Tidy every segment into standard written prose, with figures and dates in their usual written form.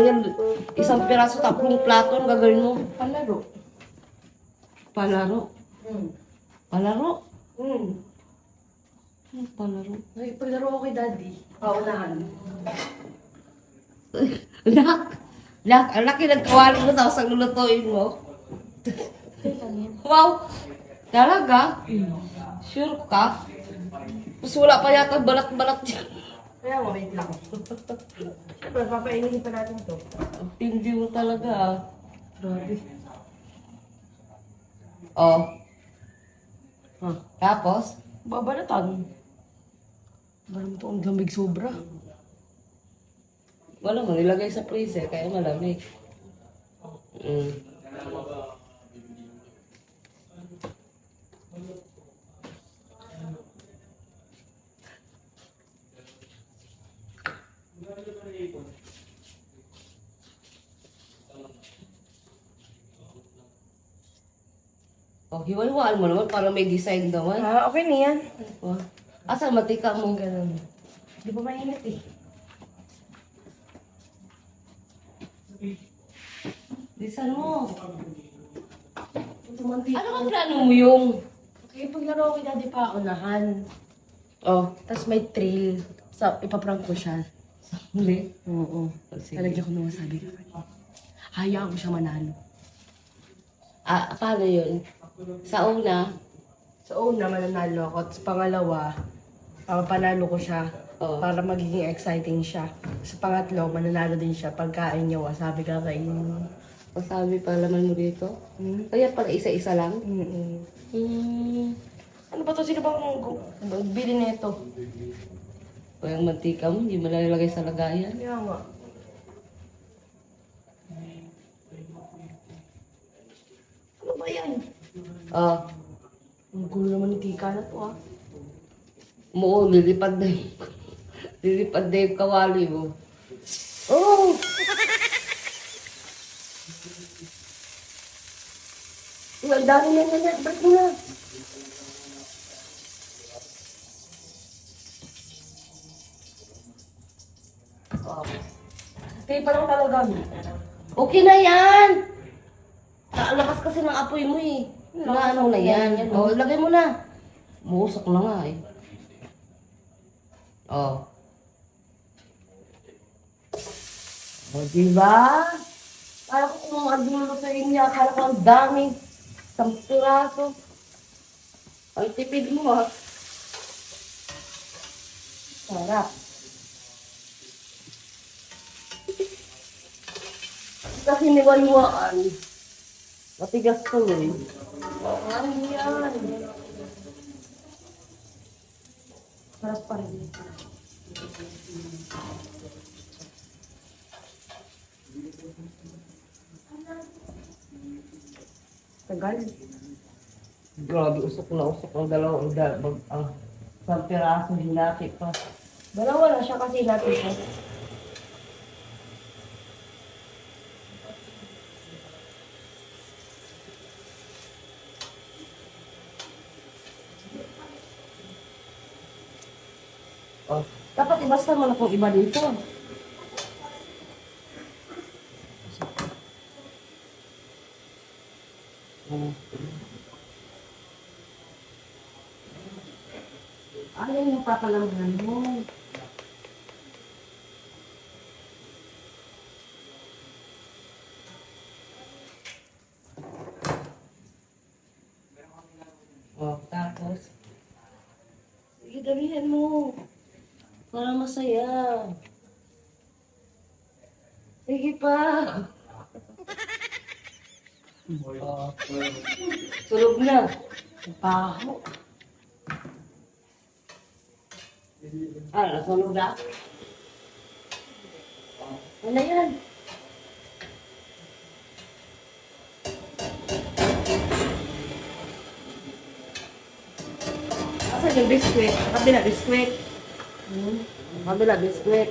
yan. Isang piraso, 10 plato, ang gagawin mo. Palaro. Palaro. Palaro? Palaro. Palaro ako kay daddy. Paunahan. Lak, ang laki ng kawali mo tapos ang lulutuin mo. Wow! Talaga? Sure ka? Mas wala pa yata balat-balat dyan. Kaya mo, wait lang. Siyempre, papainihin pa natin to. Ang tindi mo talaga ah. Grabe. Oh. Tapos? Babalatan. Maram to, ang lamig sobra. Wala mo, nilagay sa freezer kaya malamig. Oh, hiwa-hiwaan mo naman para may design naman. Okay na yan. Oh. Asa matika mo? Ganun. Di ba mainit eh? Design mo. Tumanti. Ano ang plano mo yung? Okay, paglaro ko kay daddy pa unahan. Oh, Tapos may trail. So, ipaprank ko siya. huli. Oo. Sige. Talagyan ko ng wasabi. Hayaan ko siya manalo. Ah, paano yun? Sa una, Sa una, mananalo ako. Tapos pangalawa, panalo ko siya. Oo. Para magiging exciting siya. Sa pangatlo, mananalo din siya. Pagkain niya, wasabi kakainin. wasabi pa laman mo dito. Kaya pala isa-isa lang. Ano ba to? Sino bang bili nito? O yung mantika mo, hindi mo lang ilagay sa lagayan. Kaya nga. Ano ba yan? Oh, Ang gulo naman ng tika na to ah. oo, lilipad na yung, lilipad na yung kawali mo. Oh! Ang dami na yan. Ba't mo na? Kaya pa lang talaga. Okay na yan! Lakas kasi ng apoy mo eh. Na ano na yan. Oh, lagay mo na. Muusok na nga eh. Oh. Oh, diba? Kala ko kung magulo sa inyo, akala ko ang dami. 10 piraso. Ay, tipid mo ah. Sarap. Kasi niwaliwaan. Matigas tuloy. Ano yan? Sarap pa rin. Tagal. Grabe, usok na usok ang dalawang ang isang piraso hinati pa. Dalawa na siya kasi natin siya. Oh, dapat ibasta mo na kung iba dito. Ayaw yung papalamhan mo. Oh, tapos. Sige, damihan mo. Para masaya. Sige pa. Oh. Tulog na. Baho. Ah, nasunog na? Ano yan? Asan yung biskwit? Kabila biskwit. Kabila biskwit.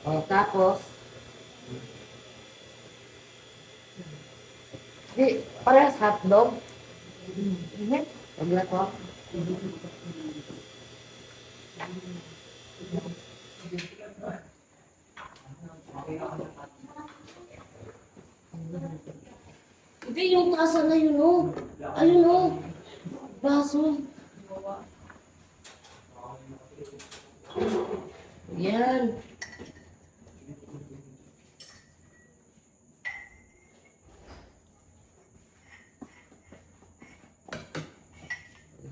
Oh, tapos. Di, parehas hotdog. Wag na to. Hindi, yung tasa na yun, oh. Ayun, oh. Baso. Yan.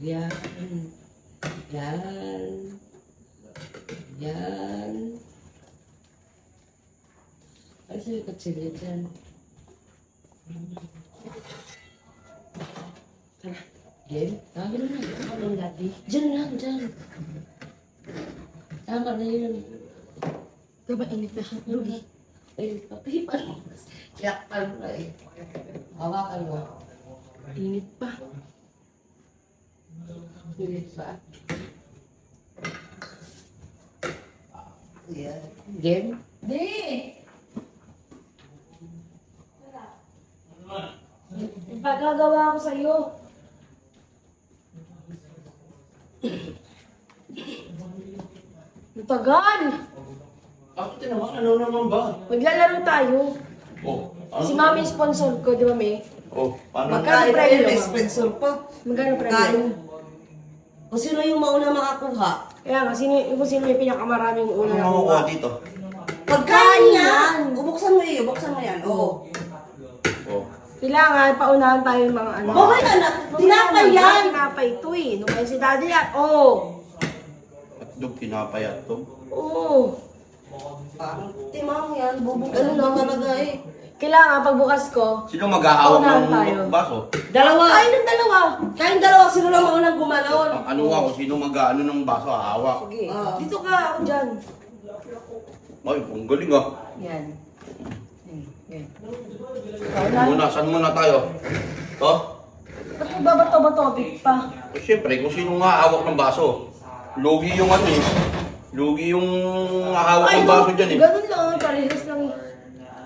Yan. Yan. Yan. Ay, sa'yo katsili dyan. Tara, game? Tama na. Tama na, Daddy. Diyan lang, dyan. Tama na yun. Diba init na siya? Lugi. Ay, papipan. Yakpan mo na eh. Hawakan mo. Init pa. Pilit pa. Yan. Game? Di! Ipagagawa ko sa'yo. Natagal! Bakit naman? Ano naman ba? Maglalaro tayo. Oh, Si Mami yung sponsor ko, di ba, May? Oh, paano? Magkano Kain premyo? tayo, may sponsor pa. Magkano Kain. premyo? O sino yung mauna makakuha? Kaya nga, kung sino yung pinakamaraming Ano una makukuha dito? Pagkain yan! Bubuksan mo yun, buksan mo yan. Oo. Oh. Kailangan, paunahan tayo yung mga ano. Mamaya na, tinapay yan! Tinapay ito eh. Nung kayo si Daddy yan. Oo. Hotdog, kinapayat to. Oo. Timang yan, bubuksan mo talaga eh. Kailangan, pagbukas ko, Sino mag-aawak Paunahan tayo. ng baso? Dalawa! kain ng dalawa. Kain dalawa, sino lang maunang gumalon? Ang ano nga kung sino mag-aano ng baso, hawak. Sige. Ah. Dito ka, ako dyan. Ay, ang galing ah. Yan. Yan. Saan muna tayo? To? Ba't magbabato ba topic pa? Eh, siyempre, kung sino nga hawak ng baso. Lugi yung ano eh. Lugi yung hawak ng baso dyan eh. Ganun lang, parehas lang eh.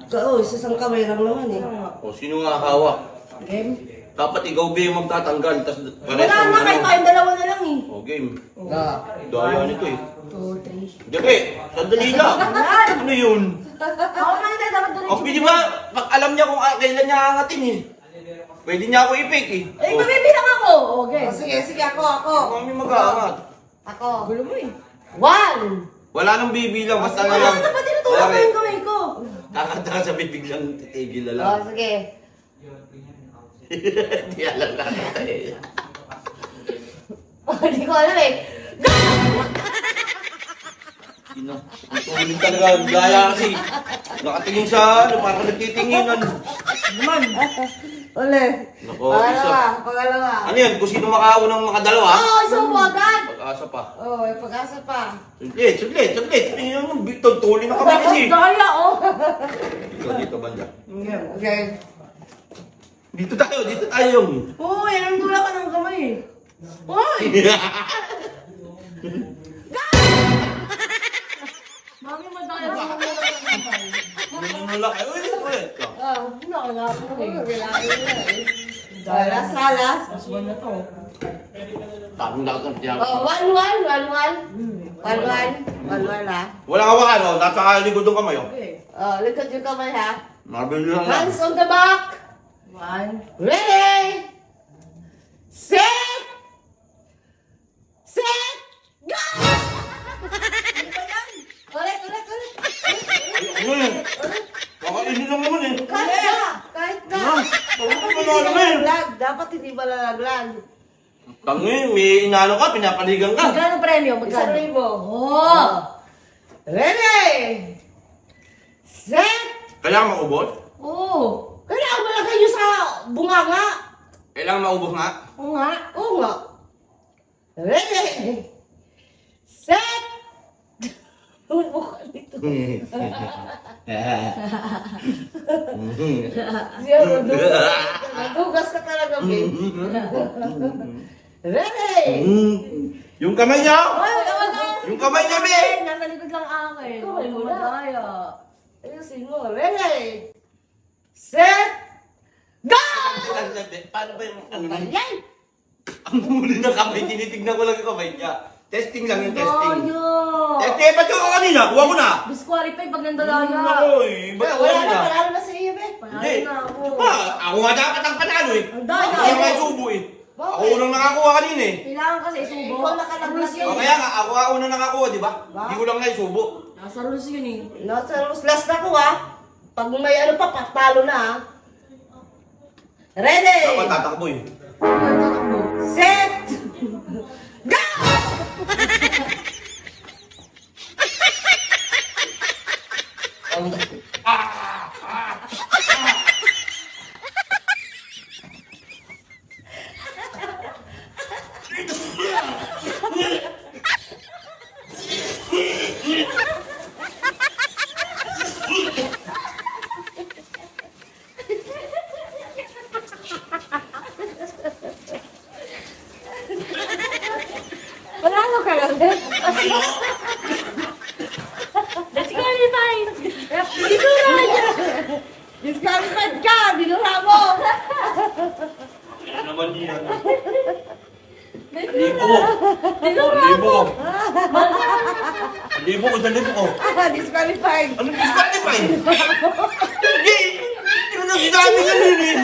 Oo, isang kamay lang naman eh. O, sino nga hawak? Game? Dapat ikaw ba yung magtatanggal, tas Wala na, kahit tayong dalawa na lang eh. O, game. Ah. Daya nito eh. 2, 3. Gabi, sandali lang. Ano yun? Ako na nila, dapat doon. O, pwede ba? Alam niya kung kailan niya aangatin eh. Pwede niya ako i-pick eh. Eh, mabibilang ako. Okay. Sige, sige, ako. Kami mag-aangat. Ako. Gulo mo eh. 1! Wala nang bibilang, basta na Wala lang. na ba tinutulak ko yung kamay ko? Kakanta sa biglang titigil na lang. Oh, sige. Di alam na eh. Oh, hindi ko alam eh. Ina, ang tuling talaga, gaya kasi. Nakatingin sa ano, parang nagtitinginan. Naman. Uli. Nako, Pangalawa, isa. pangalawa. Ano yan, kung sino makaunang makadalawa? Oo, isang mo agad. Pag-asa pa. Oo, may pag-asa pa. Saglit. Tingnan mo, tuling na kami kasi. Daya oh. Dito banda. Okay. Dito tayo. Oo, yan ang tulak ka ng kamay eh. Uy! Mami, madaya ka ng kamay. Nanunulak kayo. Ulit. Oh, Nakala ko eh. Salas, salas. Aswan na to. Tamang dapat ng tiyak. Oh, 1-1. 1-1 ha. Walang hawakan, oh. Nasa likod ng kamay, oh. Okay. Oh, likod yung kamay ha. Marvel lang lang. Hands on the back. 1. Ready? Set! Set! Go! Ulit. Ano yun? Kakainin lang naman eh. Kahit na. Ano naman? Dapat hindi malalaglag. Tangi, may inano ka, pinapaligan ka. Magkano premyo? Isang Magkano? libo. Oh! Ready? Set! Kailangan maubos? Oo. Kailangan malagay nyo sa bunganga. Kailangan maubos nga? Oo nga. Oo nga. Ready? Set! Mukha nito. Siya, nadugas ka talaga, babe. Ready? Yung kamay niya! Ay, wala na. Yung kamay niya, be! Nasa likod lang akin. Kamay mo na. Madaya. Ayusin mo. Ready? Set! Go! Paano ba yung ano na? Yan! Ang huli na kamay, tinitignan ko lang yung kamay niya. Testing lang yung testing. Daya. Testing, ba't yung kanina? Kuha ko na! Disqualified pag nandalaya. Ako eh, ba't Wala kuha na, na? panalo na sa iyo, be. Hindi. Panalo na ako. Ako nga dapat ang panalo eh. Ang daya. Ako yung may subo eh. Ako unang nakakuha kanina eh. Kailangan kasi isubo. Ikaw nakalaglas O kaya nga, ako nga unang nakakuha, di ba? Hindi ko lang nga subo. Nasa rules yun eh. Nasa last na ko ha. Pag may ano pa, patalo na ha. Ready! Dapat tatakbo eh. Ano tatakbo? Set! Go! Panalo ka lang din. Disqualified! Dinura niya! Disqualified ka! Binura mo! Ano naman yan? Libo ko. Libo ko. Libo ko sa libo ko. Disqualified! Anong disqualify? Hindi! Hindi mo na sinabi ganun eh.